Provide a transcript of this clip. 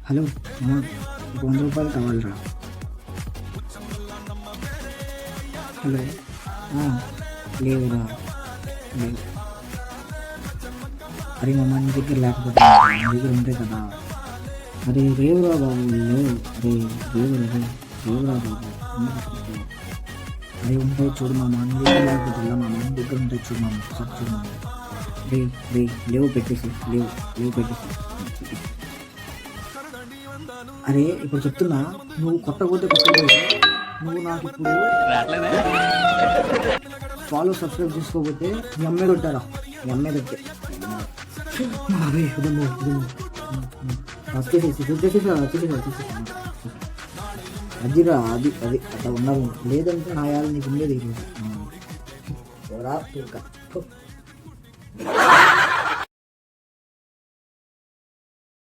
Hello అమ్మా, ఒక 100 రూపాయలు కావాలిరా. హలో లేవురా, లేవు. అరే మామ, నీ దగ్గర లేకపోతే నా దగ్గర ఉంటాయి కదా. అరే రేవురా బాబు, లేవు. అరే రేవురా, రేవురా బాబు, అరే ఉంటాయి చూడు మామ, నీ దగ్గర లేకపోతే ఎలా మామ, నీ దగ్గర ఉంటాయి చూడు మామ, ఒకసారి చూడు మామ. రే రే లేవు, పెట్టేసి, లేవు లేవు, పెట్టేసి. అరే ఇప్పుడు చెప్తున్నా, నువ్వు కొట్టకపోతే నువ్వు నాకు ఇప్పుడు ఫాలో సబ్స్క్రైబ్ చేసుకోకపోతే మీ అమ్మాయి కొట్టారా, మీ అమ్మాయి కొట్టే అదిరా, అది అది అట్లా ఉండవు. లేదంటే నా యాలు నీకు ఉండేది. ఎవరా